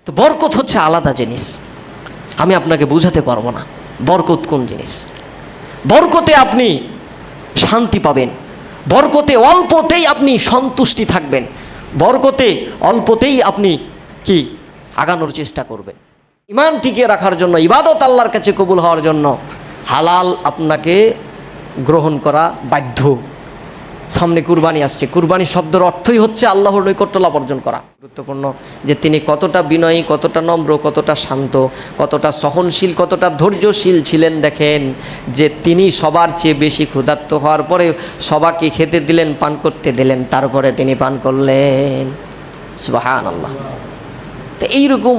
তো বরকত হচ্ছে আলাদা জিনিস, আমি আপনাকে বুঝাতে পারবো না বরকত কোন জিনিস। বরকতে আপনি শান্তি পাবেন, বরকতে অল্পতেই আপনি সন্তুষ্টি থাকবেন, বরকতে অল্পতেই আপনি কি আগানোর চেষ্টা করবেন। ঈমান টিকিয়ে রাখার জন্য, ইবাদত আল্লাহর কাছে কবুল হওয়ার জন্য হালাল আপনাকে গ্রহণ করা বাধ্য। সামনে কুরবানি আসছে, কুরবানি শব্দের অর্থই হচ্ছে আল্লাহর নৈকট্য লাভ অর্জন করা। গুরুত্বপূর্ণ যে তিনি কতটা বিনয়ী, কতটা নম্র, কতটা শান্ত, কতটা সহনশীল, কতটা ধৈর্যশীল ছিলেন। দেখেন যে তিনি সবার চেয়ে বেশি ক্ষুধার্ত হওয়ার পরে সবাইকে খেতে দিলেন, পান করতে দিলেন, তারপরে তিনি পান করলেন। সুবহানাল্লাহ। তো এইরকম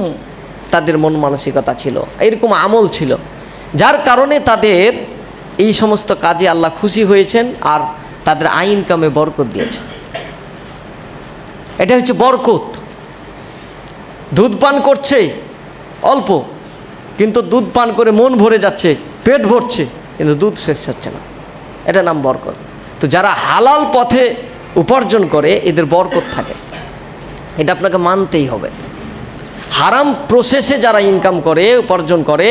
তাদের মন মানসিকতা ছিল, এইরকম আমল ছিল, যার কারণে তাদের এই সমস্ত কাজে আল্লাহ খুশি হয়েছেন আর তাদের আইন কামে বরকত দিয়েছে। এটা হচ্ছে বরকত। দুধ পান করছে অল্প, কিন্তু দুধ পান করে মন ভরে যাচ্ছে, পেট ভরছে, কিন্তু দুধ শেষ হচ্ছে না, এটা নাম বরকত। তো যারা হালাল পথে উপার্জন করে এদের বরকত থাকে, এটা আপনাকে মানতেই হবে। হারাম প্রসেসে যারা ইনকাম করে, উপার্জন করে,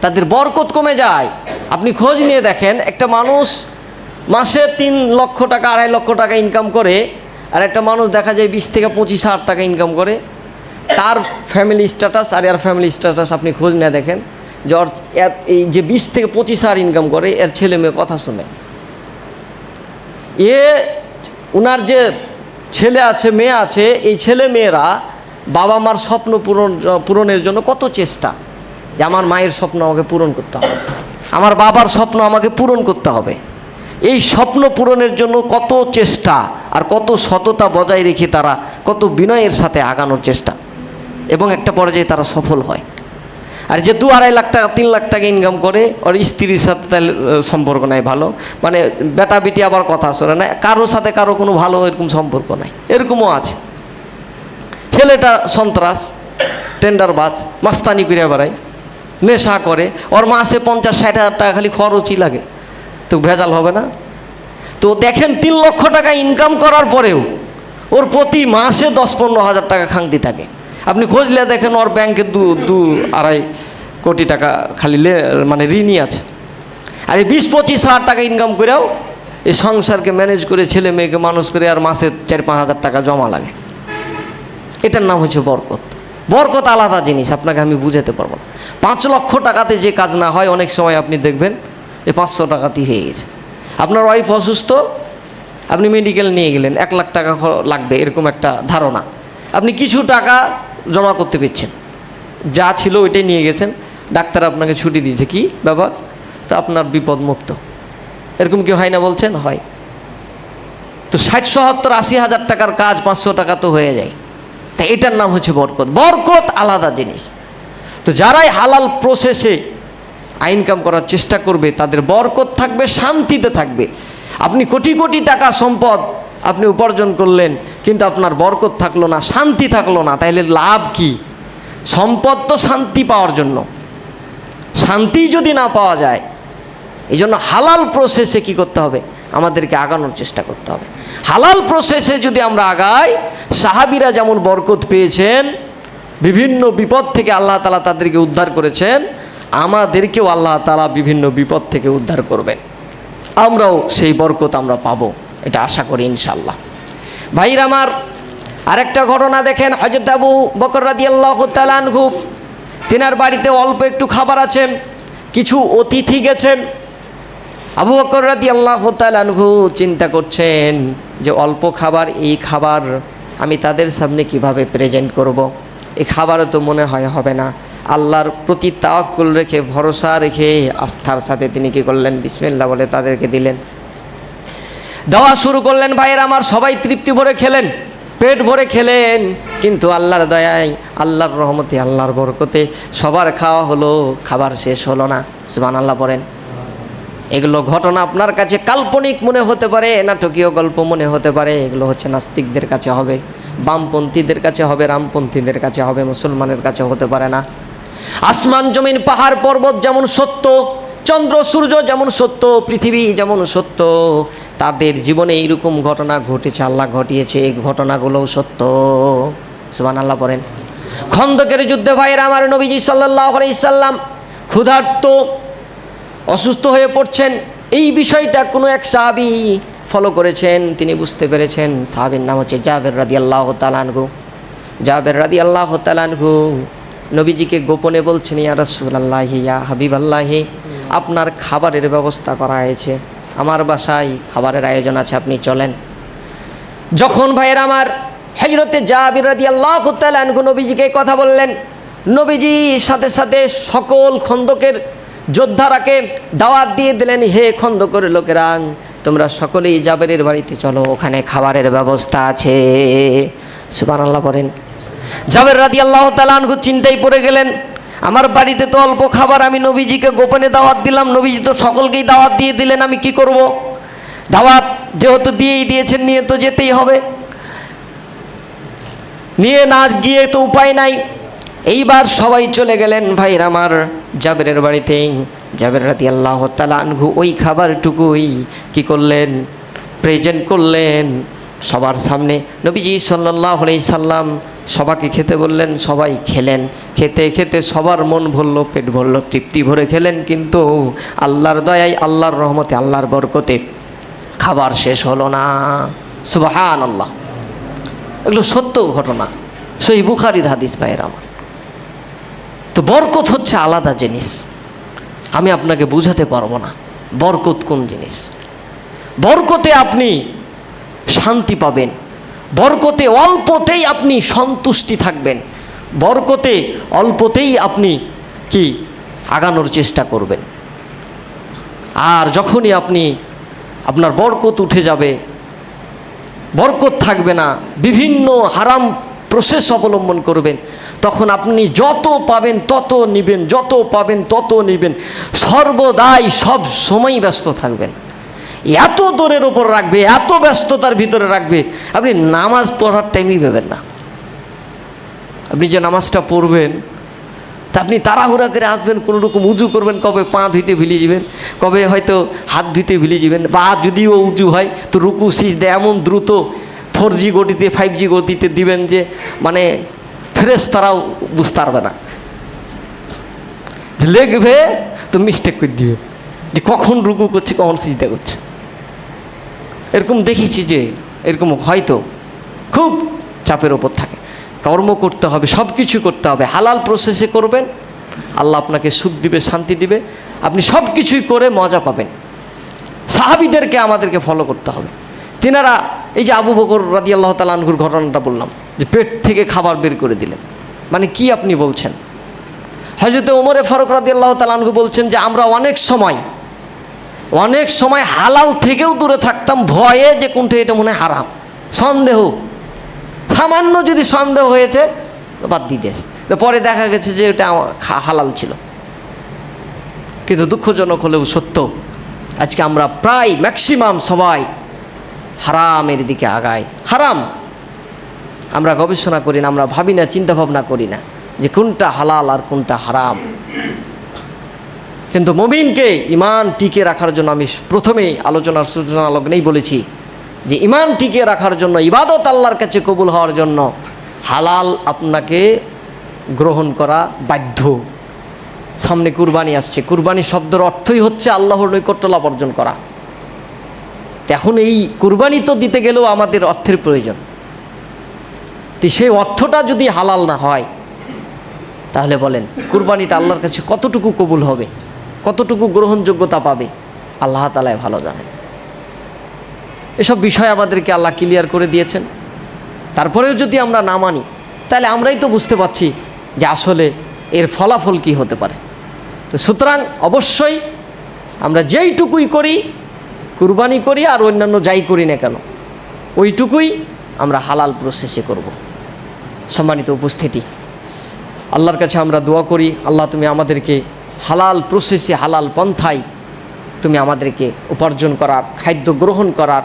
তাদের বরকত কমে যায়। আপনি খোঁজ নিয়ে দেখেন, একটা মানুষ মাসে 3 লক্ষ টাকা 2.5 লক্ষ টাকা ইনকাম করে, আর একটা মানুষ দেখা যায় 20 থেকে 25,000 টাকা ইনকাম করে, তার ফ্যামিলি স্ট্যাটাস আর এর ফ্যামিলি স্ট্যাটাস আপনি খোঁজ নিয়ে দেখেন যে এই যে 20 থেকে 25,000 ইনকাম করে, এর ছেলে মেয়ে কথা শুনে, ওনার যে ছেলে আছে, মেয়ে আছে, এই ছেলে মেয়েরা বাবা মার স্বপ্ন পূরণের জন্য কত চেষ্টা, যে আমার মায়ের স্বপ্ন আমাকে পূরণ করতে হবে, আমার বাবার স্বপ্ন আমাকে পূরণ করতে হবে। এই স্বপ্ন পূরণের জন্য কত চেষ্টা আর কত সততা বজায় রেখে তারা কত বিনয়ের সাথে আগানোর চেষ্টা, এবং একটা পর্যায়ে তারা সফল হয়। আর যে 2-2.5 লাখ টাকা 3 লাখ টাকা ইনকাম করে, ওর স্ত্রীর সাথে তাহলে সম্পর্ক নাই ভালো, মানে বেটা বেটি আবার কথা শোনে না, কারোর সাথে কারো কোনো ভালো এরকম সম্পর্ক নাই, এরকমও আছে। ছেলেটা সন্ত্রাস, টেন্ডারবাজ, মাস্তানি করে বেড়ায়, নেশা করে, ওর মাসে 50-60 হাজার টাকা খালি খরচই লাগে, তো ভেজাল হবে না? তো দেখেন 3 লক্ষ টাকা ইনকাম করার পরেও ওর প্রতি মাসে 10-15 হাজার টাকা খাংতি থাকে। আপনি খুঁজলে দেখেন ওর ব্যাংকে 2-2.5 কোটি টাকা খালি মানে ঋণই আছে। আর এই 20-25 হাজার টাকা ইনকাম করেও এই সংসারকে ম্যানেজ করে, ছেলে মেয়েকে মানুষ করে, আর মাসে 4-5 হাজার টাকা জমা লাগে। এটার নাম হচ্ছে বরকত। বরকত আলাদা জিনিস, আপনাকে আমি বুঝাতে পারবো না। 5 লক্ষ টাকাতে যে কাজ না হয়, অনেক সময় আপনি দেখবেন এই 500 টাকাতেই হয়ে গেছে। আপনার ওয়াইফ অসুস্থ, আপনি মেডিকেল নিয়ে গেলেন, 1 লাখ টাকা লাগবে, এরকম একটা ধারণা, আপনি কিছু টাকা জমা করতে পেরেছেন, যা ছিল ওইটাই নিয়ে গেছেন, ডাক্তার আপনাকে ছুটি দিয়েছে, কি ব্যাপার, তো আপনার বিপদ মুক্ত। এরকম কি হয় না বলছেন? হয়। তো 60-70-80 হাজার টাকার কাজ 500 টাকা তো হয়ে যায়। তাই এটার নাম হচ্ছে বরকত। বরকত আলাদা জিনিস। তো যারাই হালাল প্রসেসে ইনকাম করার চেষ্টা করবে তাদের বরকত থাকবে, শান্তিতে থাকবে। আপনি কোটি কোটি টাকা সম্পদ আপনি উপার্জন করলেন, কিন্তু আপনার বরকত থাকলো না, শান্তি থাকলো না, তাইলে লাভ কি? সম্পদ তো শান্তি পাওয়ার জন্য, শান্তি যদি না পাওয়া যায়, এই জন্য হালাল প্রসেসে কি করতে হবে? আমাদেরকে আগানোর চেষ্টা করতে হবে। হালাল প্রসেসে যদি আমরা আগাই, সাহাবীরা যেমন বরকত পেয়েছেন, বিভিন্ন বিপদ থেকে আল্লাহ তাআলা তাদেরকে উদ্ধার করেছেন, আমাদেরকেও আল্লাহ তাআলা বিভিন্ন বিপদ থেকে উদ্ধার করবেন, আমরাও সেই বরকত আমরা পাবো, এটা আশা করি ইনশাআল্লাহ। ভাইরা আমার, আরেকটা ঘটনা দেখেন, হযরত আবু বকর রাদিয়াল্লাহু তাআলা আনহু, তিনার বাড়িতে অল্প একটু খাবার আছে, কিছু অতিথি গেছেন। আবু বকর রাদিয়াল্লাহু তাআলা আনহু চিন্তা করছেন যে অল্প খাবার, এই খাবার আমি তাদের সামনে কিভাবে প্রেজেন্ট করব? এই খাবারও তো মনে হয় হবে না। আল্লাহর প্রতি তাওয়াক্কুল রেখে, ভরসা রেখে, আস্থার সাথে তিনি কি করলেন? বিসমিল্লাহ বলে তাদেরকে দিলেন, দেওয়া শুরু করলেন। ভাইয়ের আমার, সবাই তৃপ্তি ভরে খেলেন, পেট ভরে খেলেন, কিন্তু আল্লাহর দয়ায়, আল্লাহর রহমতে, আল্লাহর বরকতে সবার খাওয়া হলো, খাবার শেষ হলো না। সুবহানাল্লাহ পড়েন। এগুলো ঘটনা আপনার কাছে কাল্পনিক মনে হতে পারে, নাটকীয় গল্প মনে হতে পারে, এগুলো হচ্ছে নাস্তিকদের কাছে হবে, বামপন্থীদের কাছে হবে, রামপন্থীদের কাছে হবে, মুসলমানের কাছে হতে পারে না। আসমান জমিন পাহাড় পর্বত যেমন সত্য, চন্দ্র সূর্য যেমন সত্য, পৃথিবী যেমন সত্য, তাদের জীবনে এইরকম ঘটনা ঘটেছে, আল্লাহ ঘটিয়েছে, এই ঘটনাগুলোও সত্য। সুবহানাল্লাহ পড়েন। খন্দকের যুদ্ধে ভাইয়েরা আমার, নবীজি সাল্লাল্লাহু আলাইহি সাল্লাম ক্ষুধার্ত অসুস্থ হয়ে পড়ছেন। এই বিষয়টা কোনো এক সাহাবী ফলো করেছেন, তিনি বুঝতে পেরেছেন। সাহাবীর নাম হচ্ছে জাবের রাদিয়াল্লাহু তাআলা আনহু। জাবের রাদিয়াল্লাহু তাআলা আনহু নবীজিকে গোপনে বলছেন, ইয়া রাসূলুল্লাহ, ইয়া হাবিবাল্লাহ, আপনার খাবারের ব্যবস্থা করা হয়েছে, আমার বাসায় খাবারের আয়োজন আছে, আপনি চলেন। যখন ভাইয়ের আমার হযরতে জাবির রাদিয়াল্লাহু তাআলা আনহু নবীজিকে কথা বললেন, নবীজি সাথে সাথে সকল খন্দকের যোদ্ধারাকে দাওয়াত দিয়ে দিলেন, হে খন্দকের লোকেরা, তোমরা সকলেই জাবেরের বাড়িতে চলো, ওখানে খাবারের ব্যবস্থা আছে। সুবহানাল্লাহ বলেন। জাবের রাদিয়াল্লাহু তাআলা আনহু চিন্তায় পড়ে গেলেন, আমার বাড়িতে তো অল্প খাবার, আমি নবীজিকে গোপনে দাওয়াত দিলাম, নবীজি তো সকলকেই দাওয়াত দিয়ে দিলেন, আমি কি করব? দাওয়াত যেহেতু দিয়েই দিয়েছেন, নিয়ে তো যেতেই হবে, নিয়ে না গিয়ে তো উপায় নাই। এইবার সবাই চলে গেলেন ভাইরা আমার জাবেরের বাড়িতে। জাবের রাদিয়াল্লাহু তাআলা আনহু ওই খাবারটুকুই কি করলেন? প্রেজেন্ট করলেন সবার সামনে। নবীজি সাল্লাল্লাহু আলাইহি সাল্লাম সবাইকে খেতে বললেন, সবাই খেলেন। খেতে খেতে সবার মন ভরল, পেট ভরল, তৃপ্তি ভরে খেলেন। কিন্তু আল্লাহর দয়ায়, আল্লাহর রহমতে, আল্লাহর বরকতে খাবার শেষ হলো না। সুবহানাল্লাহ। এগুলো সত্য ঘটনা, সহিহ বুখারীর হাদিস ভাইয়েরা আমার। তো বরকত হচ্ছে আলাদা জিনিস, আমি আপনাকে বুঝাতে পারবো না বরকত কোন জিনিস। বরকতে আপনি শান্তি পাবেন, বরকতে অল্পতেই আপনি সন্তুষ্টি থাকবেন, বরকতে অল্পতেই আপনি কি আগানোর চেষ্টা করবেন। আর যখনই আপনার বরকত উঠে যাবে, বরকত থাকবে না, বিভিন্ন হারাম প্রসেস অবলম্বন করবেন, তখন আপনি যত পাবেন তত নেবেন, যত পাবেন তত নেবেন, সর্বদাই সব সময় ব্যস্ত থাকবেন। এত দূরের ওপর রাখবে, এত ব্যস্ততার ভিতরে রাখবে, আপনি নামাজ পড়ার টাইমই পাবেন না। আপনি যে নামাজটা পড়বেন, তা আপনি তাড়াহুড়া করে আসবেন, কোনো রকম উজু করবেন, কবে পা ধুইতে ভুলে যাবেন, কবে হয়তো হাত ধুইতে ভুলে যাবেন, বা যদিও উজু হয় তো রুকু সিজদা এমন দ্রুত 4G গতিতে 5G গতিতে দিবেন যে মানে ফেরেশতারাও বুঝতে পারবে না, লেখবে তো মিস্টেক করে দিবে যে কখন রুকু করছে, কখন সিজদা করছে। এরকম দেখেছি যে এরকম হয়তো খুব চাপের ওপর থাকে। কর্ম করতে হবে, সব কিছু করতে হবে, হালাল প্রসেসে করবেন, আল্লাহ আপনাকে সুখ দিবে, শান্তি দিবে, আপনি সব কিছুই করে মজা পাবেন। সাহাবীদেরকে আমাদেরকে ফলো করতে হবে। তিনারা এই যে আবু বকর রাদিয়াল্লাহু তাআলা আনহুর ঘটনাটা বললাম, যে পেট থেকে খাবার বের করে দিলেন, মানে কি আপনি বলছেন? হযরতে ওমর ফারুক রাদিয়াল্লাহু তাআলা আনহু বলছেন যে আমরা অনেক সময় হালাল থেকেও দূরে থাকতাম, ভয়ে যে কোনটা এটা মনে হয় হারাম, সন্দেহ, সামান্য যদি সন্দেহ হয়েছে বাদ দিতে, পরে দেখা গেছে যে এটা হালাল ছিল। কিন্তু দুঃখজনক হলেও সত্য, আজকে আমরা প্রায় ম্যাক্সিমাম সবাই হারামের দিকে আগায়। হারাম আমরা গবেষণা করি না, আমরা ভাবি না, চিন্তা ভাবনা করি না যে কোনটা হালাল আর কোনটা হারাম। কিন্তু মুমিনকে ঈমান টিকে রাখার জন্য আমি প্রথমেই আলোচনার সূচনা লগ্নেই বলেছি যে ঈমান টিকে রাখার জন্য, ইবাদত আল্লাহর কাছে কবুল হওয়ার জন্য হালাল আপনাকে গ্রহণ করা বাধ্য। সামনে কুরবানি আসছে, কুরবানি শব্দের অর্থই হচ্ছে আল্লাহর নৈকট্য লাভ অর্জন করা। এখন এই কুরবানি তো দিতে গেলেও আমাদের অর্থের প্রয়োজন, তো সেই অর্থটা যদি হালাল না হয় তাহলে বলেন কুরবানিটা আল্লাহর কাছে কতটুকু কবুল হবে, কতটুকু গ্রহণযোগ্যতা পাবে, আল্লাহ তাআলাই ভালো জানেন। এসব বিষয় আমাদেরকে আল্লাহ ক্লিয়ার করে দিয়েছেন। তারপরেও যদি আমরা না মানি তাহলে আমরাই তো বুঝতে পারছি যে আসলে এর ফলাফল কি হতে পারে। তো সুতরাং অবশ্যই আমরা যেইটুকুই করি, কুরবানি করি আর অন্যান্য যাই করি না কেন, ওইটুকুই আমরা হালাল প্রসেসে করব। সম্মানিত উপস্থিতি, আল্লাহর কাছে আমরা দোয়া করি, আল্লাহ তুমি আমাদেরকে হালাল প্রসেসে, হালাল পন্থায় তুমি আমাদেরকে উপার্জন করার, খাদ্য গ্রহণ করার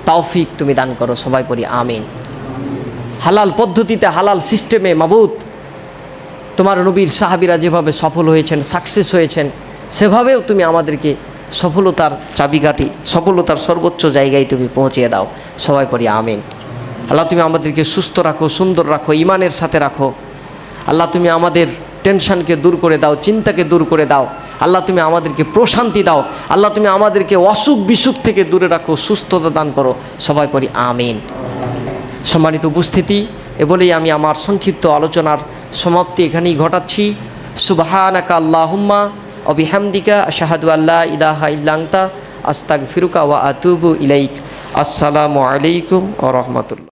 তৌফিক তুমি দান করো। সবাই পড়ি আমিন। হালাল পদ্ধতিতে, হালাল সিস্টেমে মাবুদ তোমার নবীর সাহাবীরা যেভাবে সফল হয়েছেন, সাকসেস হয়েছেন, সেভাবেও তুমি আমাদেরকে সফলতার চাবিকাঠি, সফলতার সর্বোচ্চ জায়গায় তুমি পৌঁছিয়ে দাও। সবাই পড়ি আমিন। আল্লাহ তুমি আমাদেরকে সুস্থ রাখো, সুন্দর রাখো, ঈমানের সাথে রাখো। আল্লাহ তুমি আমাদের টেনশনকে দূর করে দাও, চিন্তাকে দূর করে দাও। আল্লাহ তুমি আমাদেরকে প্রশান্তি দাও। আল্লাহ তুমি আমাদেরকে অসুখ বিসুখ থেকে দূরে রাখো, সুস্থতা দান করো। সবাই পড়ি আমিন। সম্মানিত উপস্থিতি, এ বলেই আমি আমার সংক্ষিপ্ত আলোচনার সমাপ্তি এখানেই ঘটাচ্ছি। সুবহানাকা আল্লাহুম্মা ওয়া বিহামদিকা আশহাদু আল্লা ইলাহা ইল্লা আনতা আস্তাগফিরুকা ওয়া আতুবু ইলাইক। আসসালামু আলাইকুম ওয়া রাহমাতুল্লাহ।